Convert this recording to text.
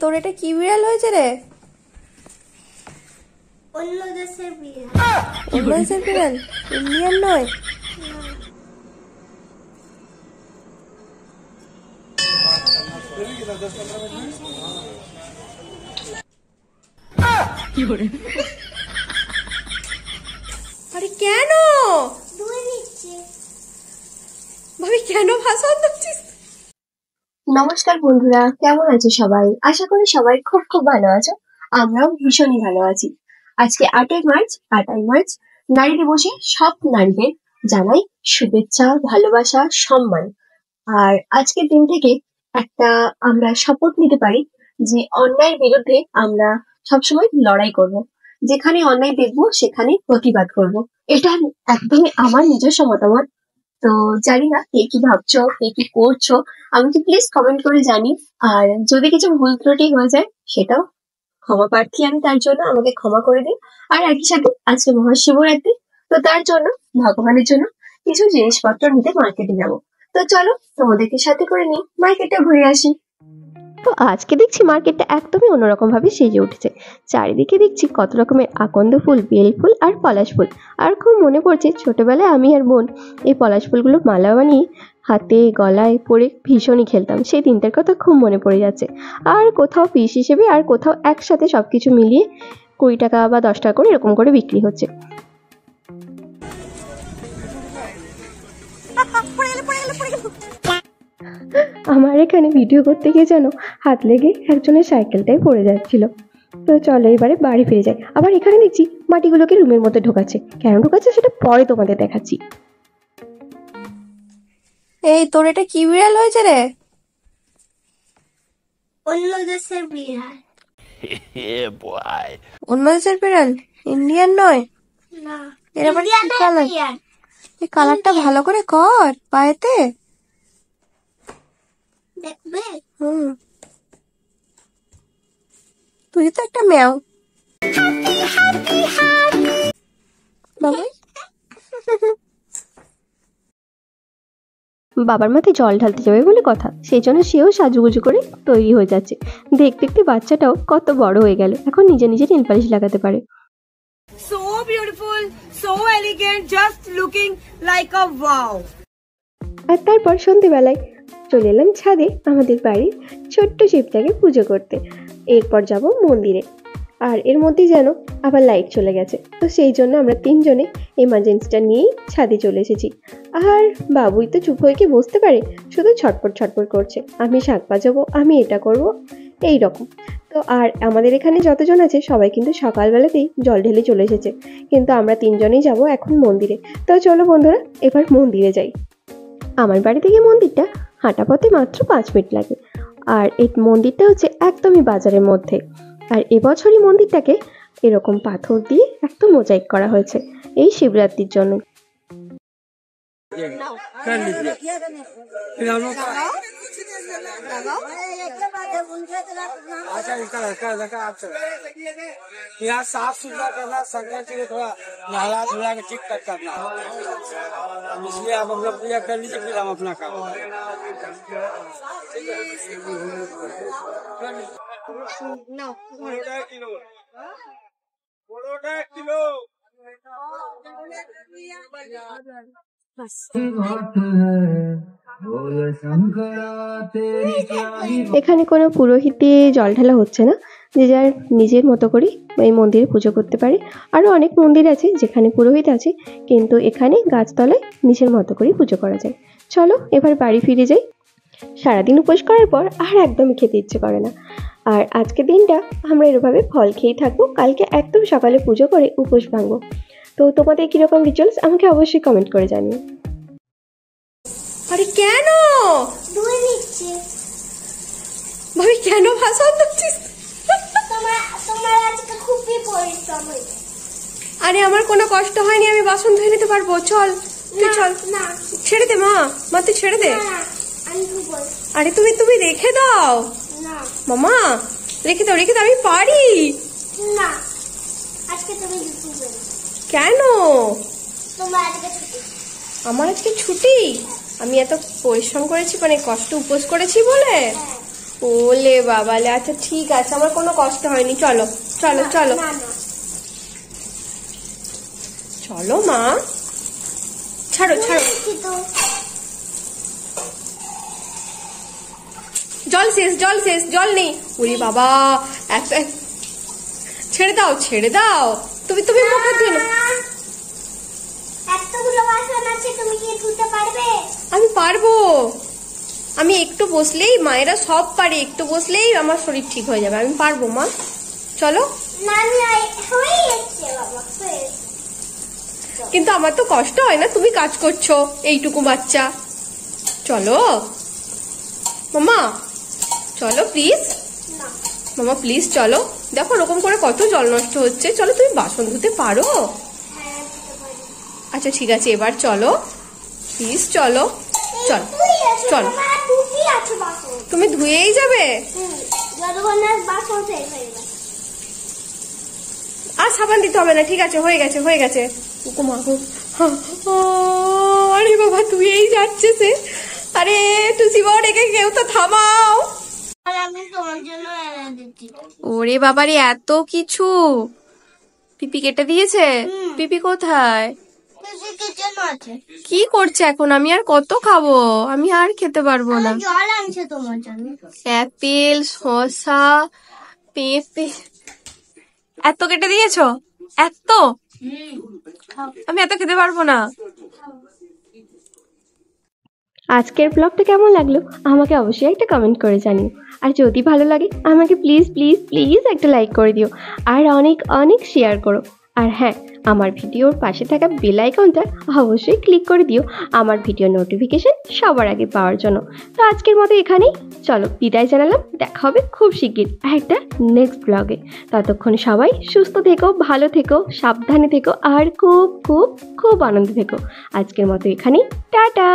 তোর এটা কি বিড়াল হয়েছে রে? অন্য দেশের বিড়াল। অন্য দেশের বিড়াল? ইন্ডিয়ান নয়? আরে কেন ধুয়ে নিচ্ছে। ভাবি কেন ভাষণ দিচ্ছিস? নমস্কার বন্ধুরা, কেমন আছো সবাই? আশা করি সবাই খুব খুব ভালো আছো। আমরাও ভীষণই ভালো আছি। আজকে 8ই মার্চ নারী দিবসে সব নারীদের জানাই শুভেচ্ছা, ভালোবাসা, সম্মান। আর আজকের দিন থেকে একটা আমরা শপথ নিতে পারি যে অন্যায়ের বিরুদ্ধে আমরা সবসময় লড়াই করব। যেখানে অন্যায় দেখবো সেখানে প্রতিবাদ করব। এটা একদমই আমার নিজস্ব মতামত। তো জানি না কে কি ভাবছো, কে কি করছো, আমাকে প্লিজ কমেন্ট করে জানি। আর যদি কিছু ভুল ত্রুটি হয়ে যায় সেটাও ক্ষমা প্রার্থী আমি, তার জন্য আমাকে ক্ষমা করে দিন। আর একই সাথে আজকে মহাশিবরাত্রি, তো তার জন্য ভগবানের জন্য কিছু জিনিসপত্র নিতে মার্কেটে যাব। তো চলো তোমাদেরকে সাথে করে নিই, মার্কেটে ঘুরে আসি। তো আজকে দেখছি মার্কেটটা একদমই অন্যরকম ভাবে সেজে উঠেছে। চারিদিকে দেখছি কত রকমের আকন্দ ফুল, বেল ফুল আর পলাশ ফুল। আর খুব মনে পড়ছে ছোটবেলায় আমি আর বোন এই পলাশ ফুলগুলো মালা বানিয়ে হাতে গলায় পরে ভীষণই খেলতাম। সেই দিনটার কথা খুব মনে পড়ে যাচ্ছে। আর কোথাও পিস হিসেবে আর কোথাও একসাথে সবকিছু মিলিয়ে 20 টাকা বা 10 টাকা করে এরকম করে বিক্রি হচ্ছে। আমার এখানে ভিডিও করতে গিয়ে যেন হাত লেগে একজনের সাইকেলটাই পড়ে যাচ্ছিল। তো চলো এবারে বাড়ি ফিরে যাই। আবার এখানে দেখছি মাটিগুলোকে রুমের মধ্যে ঢোকাচ্ছে। কেন ঢোকাচ্ছে সেটা পরে তোমাদের দেখাচ্ছি। এই তোর এটা কি বিড়াল হয়েছে রে? অন্য দেশের বিড়াল। অন্য দেশের বিড়াল? ইন্ডিয়ান নয়? না, এর আবার কি ইন্ডিয়ান না, কালার? ইন্ডিয়ান। এই কালারটা ভালো করে কর পায়েতে। দেখবে? তুই তো একটা ম্যাও বাবা। বাবার মাথায় জল ঢালতে যাবে বলে কথা, সেই জন্য সেও সাজুগুজু করে তৈরি হয়ে যাচ্ছে। দেখতে দেখতে বাচ্চাটাও কত বড় হয়ে গেল, এখন নিজে নিজে নেল পালিশ লাগাতে পারে। So beautiful, so elegant, just looking like a wow. আর তারপর সন্ধ্যেবেলায় চলে এলাম ছাদে আমাদের বাড়ির ছোট্ট শিবটাকে পুজো করতে। এরপর যাব মন্দিরে। আর এর মধ্যেই যেন আবার লাইট চলে গেছে, তো সেই জন্য আমরা 3 জনে এমার্জেন্সিটা নিয়েই ছাদে চলে এসেছি। আর বাবুই তো চুপ হয়ে কি বসতে পারে, শুধু ছটপট ছটপট করছে, আমি শাক বাজাবো, আমি এটা করব, এই রকম। তো আর আমাদের এখানে যতজন আছে সবাই কিন্তু সকালবেলাতেই জল ঢেলে চলে এসেছে, কিন্তু আমরা 3 জনেই যাব এখন মন্দিরে। তো চলো বন্ধুরা এবার মন্দিরে যাই। আমার বাড়ি থেকে মন্দিরটা হাঁটা পথে মাত্র 5 মিনিট লাগে। আর এই মন্দিরটা হচ্ছে একদমই বাজারের মধ্যে। আর এবছরই মন্দিরটাকে এরকম পাথর দিয়ে একদম মোজাইক করা হয়েছে এই শিবরাত্রির জন্য। यहाँ साफ सुथरा करना, संक्रांति को थोड़ा नहला धुला के ठीक ठाक करना, इसलिए आप अपना पूजा कर लीजिए, फिर हम अपना काम। এখানে কোনো পুরোহিত দিয়ে জল ঢালা হচ্ছে না, যে যার নিজের মতো করে এই মন্দিরে পুজো করতে পারে। আরও অনেক মন্দির আছে যেখানে পুরোহিত আছে, কিন্তু এখানে গাছতলায় নিজের মতো করেই পুজো করা যায়। চলো এবার বাড়ি ফিরে যাই। সারাদিন উপোস করার পর আর একদমই খেতে ইচ্ছে করে না। আর আজকের দিনটা আমরা এরভাবে ফল খেয়েই থাকবো, কালকে একদম সকালে পুজো করে উপোস ভাঙবো। তো তোমাদের কিরকম রিচুয়ালস আমাকে অবশ্যই কমেন্ট করে জানিও। আরে কেন ধুয়ে নিচ্ছে। ভাবি কেন ভাষণ দিচ্ছিস? তোমার আজকে খুবই পরিশ্রম হয়েছে। আরে আমার কোনো কষ্ট হয়নি, আমি বাসন ধুয়ে নিতে পারবো। চল তুই চল। না, ছেড়ে দে মা, মা তুই ছেড়ে দে। আমি ধুবো আরে তুমি রেখে দাও না। মামা, রেখে দাও আমি পারি না, আজকে তুমি ধুবে। কেন? তোমার আজকে ছুটি। আমার আজকে ছুটি? আমি এত পরিশ্রম করেছি, মানে কষ্ট উপোস করেছি বলে? ওলে বাবালে, আচ্ছা ঠিক আছে, আমার কোনো কষ্ট হয়নি। চলো চলো চলো না না চলো মা, ছাড়ো ছাড়ো। দেখছি তো জল শেষ, জল শেষ, জল নেই। ওরে বাবা, ছেড়ে দাও ছেড়ে দাও, তুমি তুমি মুখ হাত ধুয়ে নাও। এতগুলো বাসন আছে, তুমি কি ধুতে পারবে? আমি পারবো, আমি একটু বসলেই, মায়েরা সব পারে, একটু বসলেই আমার শরীর ঠিক হয়ে যাবে, আমি পারবো মা। চলো। না না, হয়ে যাচ্ছে বাবা, হয়ে যাচ্ছে। কিন্তু আমার তো কষ্ট হয় না, তুমি কাজ করছো, এইটুকু বাচ্চা। চলো মামা, চলো প্লিজ না মামা, প্লিজ চলো। দেখো ওরকম করে কত জল নষ্ট হচ্ছে, চলো তুমি বাসন ধুতে পারো। হ্যাঁ ধুতে পারি। আচ্ছা ঠিক আছে, এবার চলো প্লিজ, চলো চলো তুই আছো, চলো। তোমার দুটি আছে বাসন। তুমি ধুয়েই যাবে? যতক্ষণ না বাসন শেষ হয়ে যাবে। আর সাবান দিতে হবে না, ঠিক আছে, হয়ে গেছে হয়ে গেছে। ওগো মা গো, আরে বাবা ধুয়েই যাচ্ছে সে। আরে টুসি বাবা ডেকে কেউ তো থামাও। আর আমি তোমার জন্য এনে দিচ্ছি। ওরে বাবারে, এত কিছু! পিপি কেটে দিয়েছে? পিপি কোথায়? তুই কিচেন আছে, কি করছে এখন? আমি আর কত খাবো, আমি আর খেতে পারবো না। জল আনছে তোমার জন্য। অ্যাপেল, শসা, পেঁপে, এত কেটে দিয়েছো? এত? আমি এত খেতে পারবো না। আজকের ব্লগটা কেমন লাগলো আমাকে অবশ্যই একটা কমেন্ট করে জানিও। আর যদি ভালো লাগে আমাকে প্লিজ প্লিজ প্লিজ একটা লাইক করে দিও, আর অনেক অনেক শেয়ার করো। আর হ্যাঁ, আমার ভিডিওর পাশে থাকা বেল আইকনটা অবশ্যই ক্লিক করে দিও আমার ভিডিও নোটিফিকেশন সবার আগে পাওয়ার জন্য। তো আজকের মতো এখানেই, চলো বিদায় জানালাম, দেখা হবে খুব শিগগির একটা নেক্সট ব্লগে। ততক্ষণ সবাই সুস্থ থেকো, ভালো থেকো, সাবধানে থেকো, আর খুব খুব খুব আনন্দ থেকো। আজকের মতো এখানেই, টাটা।